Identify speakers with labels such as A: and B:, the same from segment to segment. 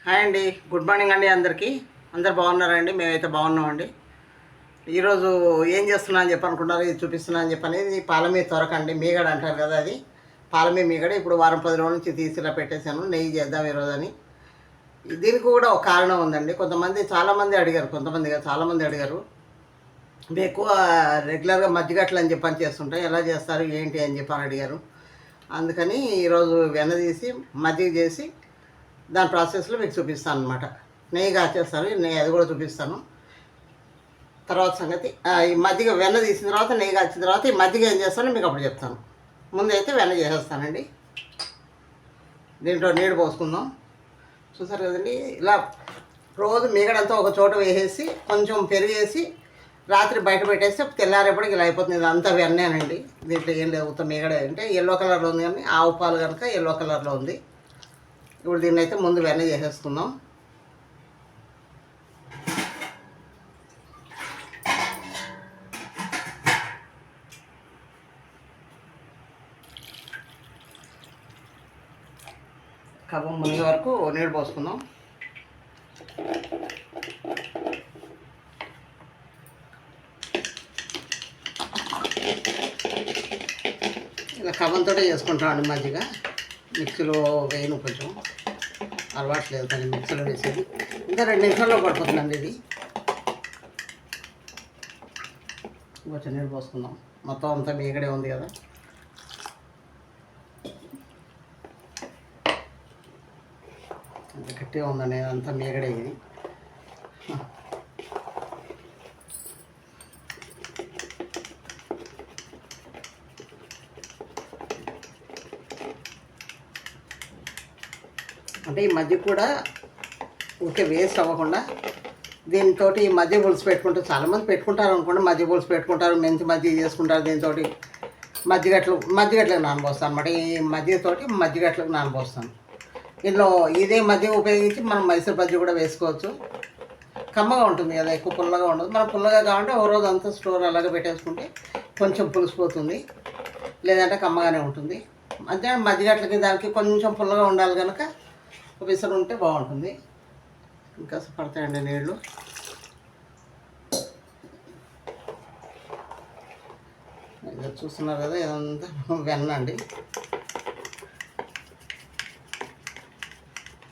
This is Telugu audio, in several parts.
A: హాయ్ అండి, గుడ్ మార్నింగ్ అండి. అందరు బాగున్నారండి? మేమైతే బాగున్నామండి. ఈరోజు ఏం చేస్తున్నా అని చెప్పి అనుకున్నారు, ఇది చూపిస్తున్నా అని చెప్పి అనేది పాల మీద త్వరకండి, మీగడ అంటారు కదా, అది పాల మీద మీగడ. ఇప్పుడు వారం 10 రోజుల నుంచి తీసిలా పెట్టేశాను, నెయ్యి చేద్దాం ఈరోజు అని. దీనికి కూడా ఒక కారణం ఉందండి. చాలామంది అడిగారు, చాలామంది అడిగారు, మేము ఎక్కువ రెగ్యులర్గా మజ్జిగట్లు అని చెప్పని చేస్తుంటాం, ఎలా చేస్తారు ఏంటి అని చెప్పని అడిగారు. అందుకని ఈరోజు వెన్న తీసి మజ్జిగ చేసి దాని ప్రాసెస్లో మీకు చూపిస్తాను అనమాట. నెయ్యి కాచేస్తాను, నెయ్యి అది కూడా చూపిస్తాను. తర్వాత సంగతి ఈ మజ్జిగ వెన్న తీసిన తర్వాత నెయ్యి కాచిన తర్వాత ఈ మజ్జిగ ఏం చేస్తానో మీకు అప్పుడు చెప్తాను. ముందైతే వెన్న చేసేస్తానండి. దీంట్లో నీళ్ళు పోసుకుందాం. చూసారు కదండి, ఇలా రోజు మీగడంతా ఒక చోట వేసేసి కొంచెం పెరిగేసి రాత్రి బయట పెట్టేస్తే తెల్లారేపటికి ఇలా అయిపోతుంది. ఇదంతా వెన్నేనండి, దీంట్లో ఏం లేదు. ఉత్త మీగడ అంటే ఎల్లో కలర్లో ఉంది, కానీ ఆవు పాలు కనుక ఎల్లో కలర్లో ఉంది. ఇప్పుడు దీన్ని అయితే ముందు వెన్న చేసేసుకుందాం. కవ్వం మునిగే వరకు నీళ్ళు పోసుకుందాం. ఇలా కవ్వంతో చేసుకుంటామండి మజ్జిగ. మిక్సీలో వేయను, కొంచెం అలవాట్లేదు కానీ మిక్సీలో వేసేది. ఇంకా 2 నిమిషాల్లో పడిపోతుందండి ఇది. కొంచెం నీళ్ళు పోసుకుందాం. మొత్తం అంతా మీగడే ఉంది కదా. అంత గట్టిగా ఉందండి, అంతా మీగడే ఇది. అంటే ఈ మజ్జిగ కూడా ఊరికే వేస్ట్ అవ్వకుండా దీంతో ఈ మజ్జిగ పులుసు పెట్టుకుంటారు. చాలామంది పెట్టుకుంటారు అనుకోండి, మజ్జిగ పులుసు పెట్టుకుంటారు, మెంతి మజ్జిగ చేసుకుంటారు. దీంతో మజ్జిగట్లకు నానబోస్తాను అనమాట. ఈ మజ్జిగతోటి మజ్జిగట్లకు నానబోస్తాను. ఇందులో ఇదే మజ్జిగ ఉపయోగించి మనం మైసూర్ బజ్జీ కూడా వేసుకోవచ్చు. కమ్మగా ఉంటుంది కదా, ఎక్కువ పుల్లగా ఉండదు. మనం పుల్లగా కావాలంటే ఓ రోజు అంతా స్టోర్ అలాగే పెట్టేసుకుంటే కొంచెం పులిసిపోతుంది, లేదంటే కమ్మగానే ఉంటుంది. అంతే మజ్జిగట్లకి దానికి కొంచెం పుల్లగా ఉండాలి కనుక విసురు ఉంటే బాగుంటుంది. ఇంకా పడతాయండి నీళ్ళు. చూస్తున్నారు కదా, ఇదంతా వెన్న అండి.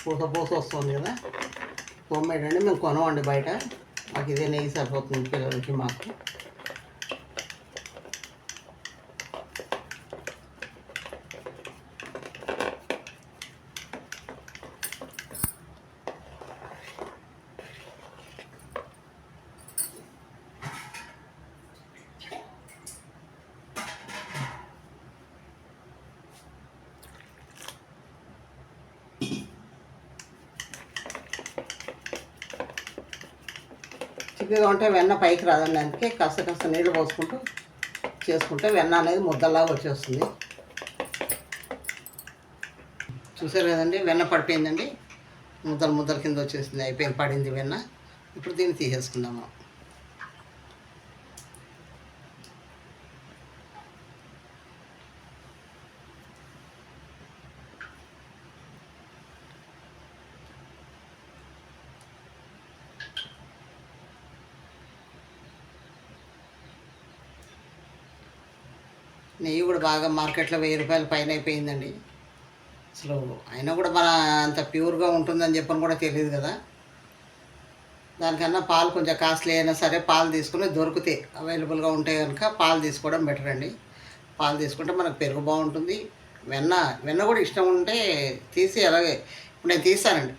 A: పూస వస్తుంది కదా, హోమ్మేడ్ అండి. మేము కొనవండి బయట, మాకు ఇదే నెయ్యి సరిపోతుంది పిల్లలకి మాకు. చిక్కగా ఉంటే వెన్న పైకి రాదండి, అందుకే కాస్త నీళ్ళు పోసుకుంటూ చేసుకుంటే వెన్న అనేది ముద్దలాగా వచ్చేస్తుంది. చూసారు కదండి, వెన్న పడిపోయిందండి, ముద్దల కింద వచ్చేసింది, అయిపోయింది, పడింది వెన్న. ఇప్పుడు దీన్ని తీసేసుకుందాము. నెయ్యి కూడా బాగా మార్కెట్లో 1000 రూపాయల పైన అయిపోయిందండి. అసలు అయినా కూడా మన అంత ప్యూర్గా ఉంటుందని చెప్పని కూడా తెలియదు కదా. దానికన్నా పాలు కొంచెం కాస్ట్లీ అయినా సరే పాలు తీసుకుని దొరికితే అవైలబుల్గా ఉంటే కనుక పాలు తీసుకోవడం బెటర్ అండి. పాలు తీసుకుంటే మనకు పెరుగు బాగుంటుంది. వెన్న కూడా ఇష్టం ఉంటే తీసి అలాగే ఇప్పుడు నేను తీస్తానండి.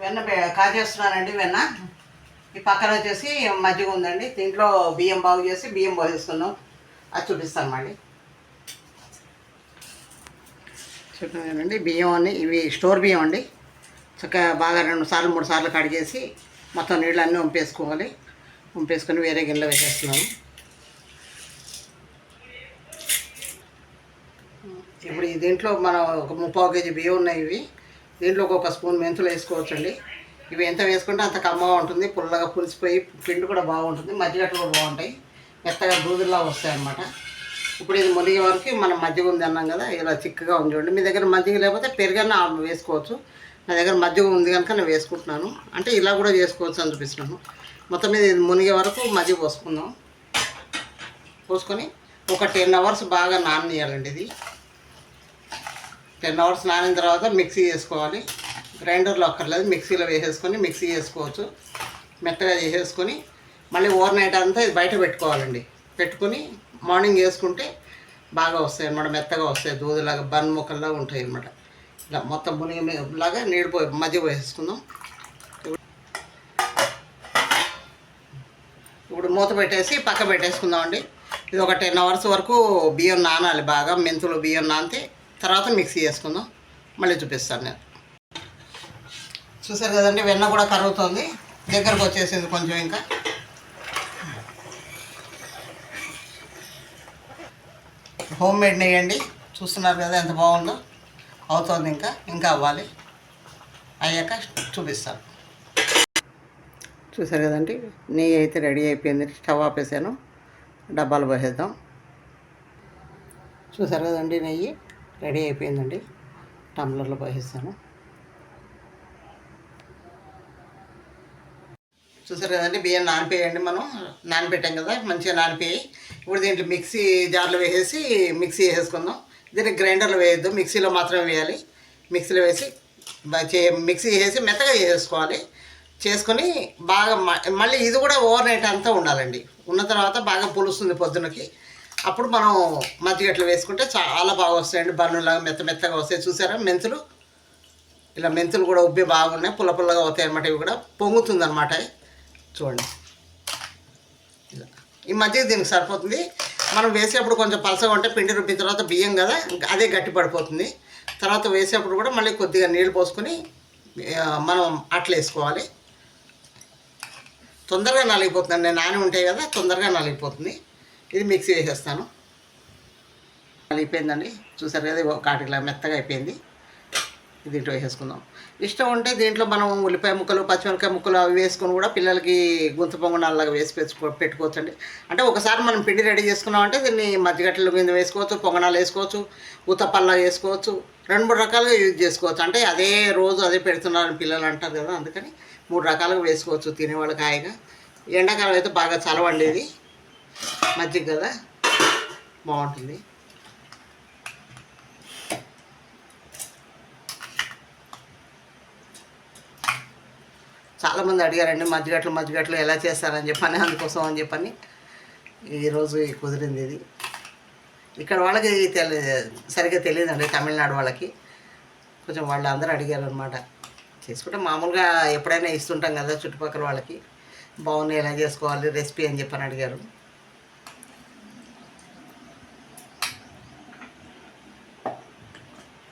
A: వెన్న కాచేస్తున్నానండి. వెన్న ఈ పక్కన వచ్చేసి మజ్జిగ ఉందండి, దీంట్లో బియ్యం బాగు చేసి బియ్యం పోసేసుకున్నాం. అది చూపిస్తాను మళ్ళీ. చెప్పానండి, బియ్యం అన్ని ఇవి స్టోర్ బియ్యం అండి. చక్కగా బాగా 2 సార్లు 3 సార్లు కడిగేసి మొత్తం నీళ్ళన్నీ వంపేసుకోవాలి. వంపేసుకొని వేరే గిన్నెలో వేసేస్తున్నాము. ఇప్పుడు ఈ దీంట్లో మనం ఒక 3/4 కేజీ బియ్యం ఉన్నాయి. ఇవి దీంట్లో ఒక స్పూన్ మెంతులు వేసుకోవచ్చండి. ఇవి ఎంత వేసుకుంటే అంత కమ్మగా ఉంటుంది, పుల్లగా పులిసిపోయి పిండి కూడా బాగుంటుంది, మజ్జిగట్లు కూడా బాగుంటాయి, మెత్తగా దూదుల్లా వస్తాయి అన్నమాట. ఇప్పుడు ఇది మునిగే వరకు మనం మజ్జిగ ఉంది అన్నాం కదా, ఇలా చిక్కగా ఉంది చూడండి. మీ దగ్గర మజ్జిగ లేకపోతే పెరుగన్నా వేసుకోవచ్చు. నా దగ్గర మజ్జిగ ఉంది కనుక నేను వేసుకుంటున్నాను. అంటే ఇలా కూడా చేసుకోవచ్చు అని చూపిస్తున్నాను. మొత్తం మీద ఇది మునిగే వరకు మజ్జిగ పోసుకుందాం. పోసుకొని ఒక 10 అవర్స్ బాగా నాననియాలండి. ఇది 10 అవర్స్ నానిన తర్వాత మిక్సీ చేసుకోవాలి. గ్రైండర్లో అక్కర్లేదు, మిక్సీలో వేసేసుకొని మిక్సీ చేసుకోవచ్చు. మెత్తగా చేసేసుకొని మళ్ళీ ఓవర్ నైట్ అంతా ఇది బయట పెట్టుకోవాలండి. పెట్టుకుని మార్నింగ్ వేసుకుంటే బాగా వస్తాయి అన్నమాట, మెత్తగా వస్తాయి, దూదులాగా బన్ ముక్కల్లా ఉంటాయి అన్నమాట. ఇలా మొత్తం మునిగిలాగా నీళ్ళు పోయి మజ్జిగ వేసేసుకుందాం. ఇప్పుడు మూత పెట్టేసి పక్క పెట్టేసుకుందాం అండి. ఇది ఒక 10 అవర్స్ వరకు బియ్యం నానాలి బాగా, మెంతులు బియ్యం నానితే తర్వాత మిక్సీ చేసుకుందాం. మళ్ళీ చూపిస్తాను నేను. చూసారు కదండి, వెన్న కూడా కరుగుతుంది, దగ్గరకు వచ్చేసింది కొంచెం. ఇంకా హోమ్ మేడ్ నెయ్యి అండి, చూస్తున్నారు కదా ఎంత బాగుందో. అవుతుంది, ఇంకా అవ్వాలి. అయ్యాక చూపిస్తాను. చూసారు కదండి, నెయ్యి అయితే రెడీ అయిపోయింది. స్టవ్ ఆపేసాను, డబ్బాలు పోసేద్దాం. చూసారు కదండి, నెయ్యి రెడీ అయిపోయిందండి. టంబ్లర్లో పోసేస్తాను. చూసారు కదండి, బియ్యం నానిపోయండి. మనం నానబెట్టాం కదా, మంచిగా నానిపోయాయి. ఇప్పుడు దీంట్లో మిక్సీ జార్లో వేసేసి మిక్సీ వేసేసుకుందాం. దీన్ని గ్రైండర్లో వేయద్దు, మిక్సీలో మాత్రమే వేయాలి. మిక్సీలో వేసి మిక్సీ చేసి మెత్తగా చేసేసుకోవాలి. చేసుకొని బాగా మళ్ళీ ఇది కూడా ఓవర్ నైట్ అంతా ఉండాలండి. ఉన్న తర్వాత బాగా పులుస్తుంది పొద్దునకి. అప్పుడు మనం మజ్జిగట్లు వేసుకుంటే చాలా బాగా వస్తాయండి, బన్నులాగా మెత్తగా వస్తాయి. చూసారా మెంతులు, ఇలా మెంతులు కూడా ఉబ్బి బాగున్నాయి, పుల్లగా అవుతాయి అన్నమాట. ఇవి కూడా పొంగుతుంది అన్నమాట. చూడండి, ఇలా ఈ మజ్జిగ దీనికి సరిపోతుంది. మనం వేసేప్పుడు కొంచెం పలసగా ఉంటే పిండి రుబ్బిన తర్వాత బియ్యం కదా, అదే గట్టి పడిపోతుంది. తర్వాత వేసేప్పుడు కూడా మళ్ళీ కొద్దిగా నీళ్ళు పోసుకొని మనం అట్లు వేసుకోవాలి. తొందరగా నలిగిపోతుంది, నేను నాని ఉంటాయి కదా, తొందరగా నలిగిపోతుంది. ఇది మిక్సీ వేసేస్తాను. నలిగిపోయిందండి, చూసారు కదా, కాటిలా మెత్తగా అయిపోయింది. దీంట్లో వేసేసుకుందాం. ఇష్టం ఉంటే దీంట్లో మనం ఉల్లిపాయ ముక్కలు, పచ్చిమిరపకాయ ముక్కలు అవి వేసుకొని కూడా పిల్లలకి గుంత పొంగనాలాగా వేసి పెట్టుకోవచ్చండి. అంటే ఒకసారి మనం పిండి రెడీ చేసుకున్నామంటే దీన్ని మజ్జిగట్టల మీద వేసుకోవచ్చు, పొంగనాలు వేసుకోవచ్చు, ఉత్తపల్లా వేసుకోవచ్చు, 2-3 రకాలుగా యూజ్ చేసుకోవచ్చు. అంటే అదే రోజు అదే పెడుతున్నారని పిల్లలు అంటారు కదా, అందుకని 3 రకాలుగా వేసుకోవచ్చు తినేవాళ్ళకి హాయిగా. ఎండాకాలం అయితే బాగా చలవండేది మజ్జిగ కదా, బాగుంటుంది. చాలామంది అడిగారండి మజ్జిగట్లు ఎలా చేస్తారని చెప్పని, అందుకోసం అని చెప్పని ఈరోజు కుదిరింది. ఇది ఇక్కడ వాళ్ళకి సరిగ్గా తెలియదండి, తమిళనాడు వాళ్ళకి కొంచెం వాళ్ళు అందరూ అడిగారు అనమాట. చేసుకుంటే మామూలుగా ఎప్పుడైనా ఇస్తుంటాం కదా చుట్టుపక్కల వాళ్ళకి, బాగున్నాయి ఎలా చేసుకోవాలి రెసిపీ అని చెప్పని అడిగారు.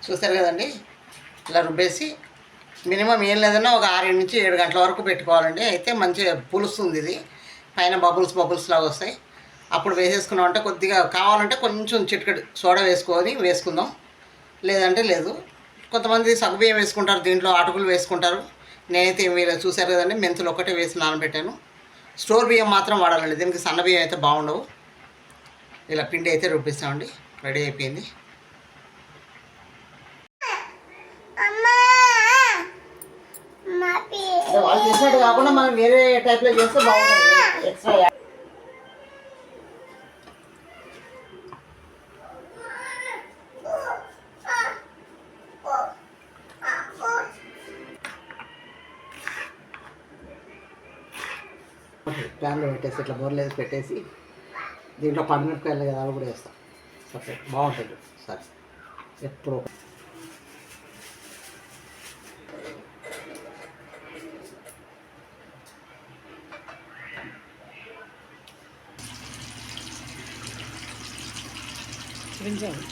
A: చూస్తారు కదండి, ఇలా రుబ్బేసి మినిమం ఏం లేదన్నా ఒక 6 నుంచి 7 గంటల వరకు పెట్టుకోవాలండి. అయితే మంచిగా పులుస్తుంది. ఇది పైన బబుల్స్ లాగా వస్తాయి. అప్పుడు వేసేసుకున్నామంటే కొద్దిగా కావాలంటే కొంచెం చిటికెడు సోడా వేసుకుందాం, లేదంటే లేదు. కొంతమంది సగ్గుబియ్యం వేసుకుంటారు, దీంట్లో అటుకులు వేసుకుంటారు. నేనైతే ఏమి వేయలేదు. చూసారు కదండి, మెంతులు ఒకటే వేసి నానబెట్టాను. స్టోర్ బియ్యం మాత్రం వాడాలండి, దీనికి సన్న బియ్యం అయితే బాగుండవు. ఇలా పిండి అయితే రుబ్బిస్తామండి, రెడీ అయిపోయింది. వాళ్ళు చేసినట్టు కాకుండా మనం వేరే టైప్లో చేస్తే బాగుంటుంది. ఎక్స్ట్రా ప్యాన్లో పెట్టేసి ఇట్లా బోర్లేసి పెట్టేసి దీంట్లో పండుమిరపకాయలు కదా అవి కూడా వేస్తాం. సపరేట్ బాగుంటుంది. సరే, ఎప్పుడు చూపించాము.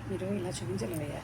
B: మీరు ఇలా చూపించలేవయ్యా.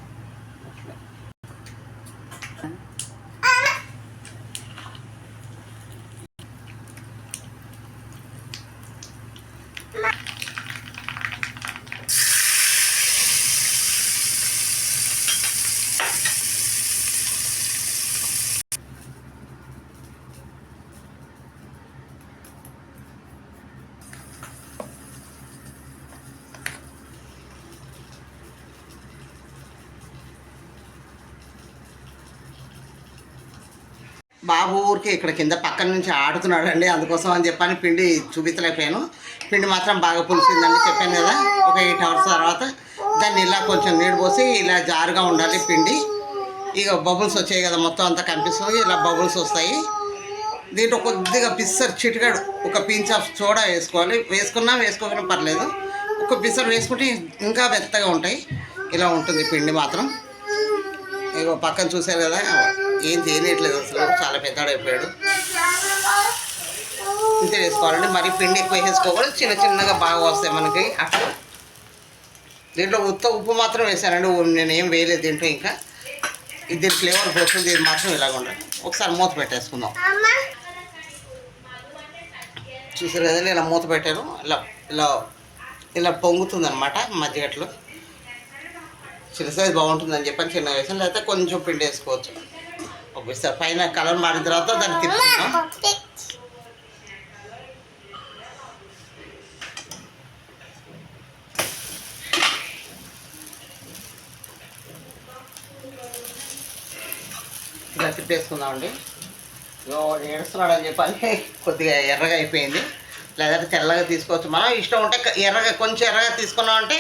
A: బాబు ఊరికి ఇక్కడ కింద పక్కన నుంచి ఆడుతున్నాడు అండి, అందుకోసం అని చెప్పని పిండి చూపించలేకపోయాను. పిండి మాత్రం బాగా పులిసిందండి, చెప్పాను కదా. ఒక 8 hours తర్వాత దాన్ని ఇలా కొంచెం నీళ్ళు పోసి ఇలా జారుగా ఉండాలి పిండి. ఇక బబుల్స్ వచ్చాయి కదా, మొత్తం అంతా కనిపిస్తుంది, ఇలా బబుల్స్ వస్తాయి. దీంట్లో కొద్దిగా పిసర్ చిటికాడు ఒక పించ్ ఆఫ్ సోడా వేసుకోవాలి. వేసుకోకపోయినా పర్లేదు, ఒక పిసర్ వేసుకుంటే ఇంకా మెత్తగా ఉంటాయి. ఇలా ఉంటుంది పిండి మాత్రం. ఇక పక్కన చూసారు కదా, ఏం చేయట్లేదు అసలు, చాలా పెద్దడైపోయాడు. ఇంతే వేసుకోవాలండి, మరి పిండి ఎక్కువ వేసుకోకూడదు, చిన్న చిన్నగా బాగా వస్తాయి మనకి అట్లా. దీంట్లో ఉప్పు మాత్రం వేసానండి, నేను ఏం వేయలేదు దీంట్లో. ఇంకా ఇది ఫ్లేవర్ పోతుంది, ఇది మాత్రం ఇలాగ ఉండాలి. ఒకసారి మూత పెట్టేసుకుందాం. చూసారు కదా, ఇలా మూత పెట్టాను, ఇలా ఇలా ఇలా పొంగుతుంది అనమాట మజ్జిగట్లు. చిన్న సైజు బాగుంటుందని చెప్పని చిన్న వేసాను, లేకపోతే కొంచెం పిండి వేసుకోవచ్చు. ఒకసారి పైన కలర్ మారిన తర్వాత దాన్ని తిప్పుకుందాం. ఇలా తిప్పేసుకుందామండి. ఏడుస్తున్నాడు అని చెప్పని కొద్దిగా ఎర్రగా అయిపోయింది, లేదంటే తెల్లగా తీసుకోవచ్చు. మనం ఇష్టం ఉంటే ఎర్రగా, కొంచెం ఎర్రగా తీసుకున్నామంటే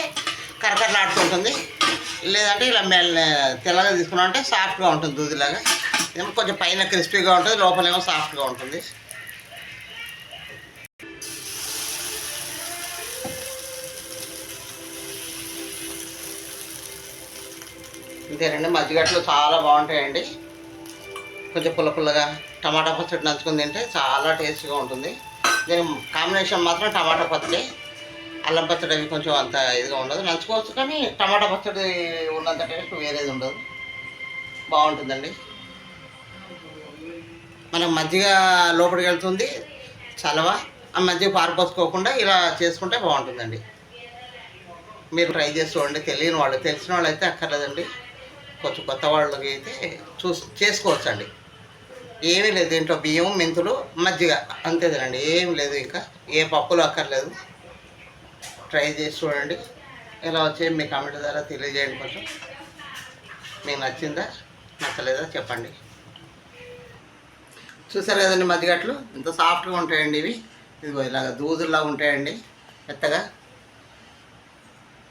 A: కరకరలాడుతుంటుంది. లేదంటే ఇలా తెల్లగా తీసుకున్నామంటే సాఫ్ట్గా ఉంటుంది, దూదిలాగా. ఏమో కొంచెం పైన క్రిస్పీగా ఉంటుంది, లోపలేమో సాఫ్ట్గా ఉంటుంది. ఇంతేనండి, మజ్జిగట్లు చాలా బాగుంటాయండి. కొంచెం పుల్లగా టమాటా పచ్చడి నంచుకుని తింటే చాలా టేస్ట్గా ఉంటుంది. దీని కాంబినేషన్ మాత్రం టమాటా పచ్చడి, అల్లం పచ్చడి అవి కొంచెం అంత ఇదిగా ఉండదు, నంచుకోవచ్చు. కానీ టమాటా పచ్చడి ఉన్నంత టేస్ట్ వేరేది ఉండదు, బాగుంటుందండి. మనం మజ్జిగ లోపలికి వెళ్తుంది చలవ, ఆ మజ్జిగ పారిపోసుకోకుండా ఇలా చేసుకుంటే బాగుంటుందండి. మీరు ట్రై చేసి చూడండి. తెలియని వాళ్ళు, తెలిసిన వాళ్ళు అయితే అక్కర్లేదండి, కొంచెం కొత్త వాళ్ళకి అయితే చేసుకోవచ్చు అండి. ఏమీ లేదు దీంట్లో, బియ్యం, మెంతులు, మజ్జిగ, అంతేదండి, ఏమి లేదు. ఇంకా ఏ పప్పులు అక్కర్లేదు. ట్రై చేసి చూడండి. ఎలా వచ్చాయి మీ కామెంట్ ద్వారా తెలియజేయండి. కొంచెం మీకు నచ్చిందా నచ్చలేదా చెప్పండి. చూసారు కదండి మజ్జిగట్లు ఎంత సాఫ్ట్గా ఉంటాయండి ఇవి. ఇదిగో ఇలాగ దూదుల్లా ఉంటాయండి మెత్తగా.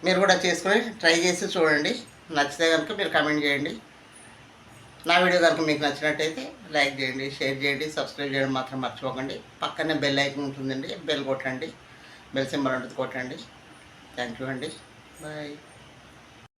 A: మీరు కూడా చేసుకొని ట్రై చేసి చూడండి. నచ్చితే కనుక మీరు కామెంట్ చేయండి. నా వీడియో కనుక మీకు నచ్చినట్టయితే లైక్ చేయండి, షేర్ చేయండి, సబ్స్క్రైబ్ చేయడం మాత్రం మర్చిపోకండి. పక్కనే బెల్ ఐకాన్ ఉంటుందండి, బెల్ కొట్టండి, బెల్ సింబల్ ఉంటుంది, కొట్టండి. థ్యాంక్ యూ అండి, బాయ్.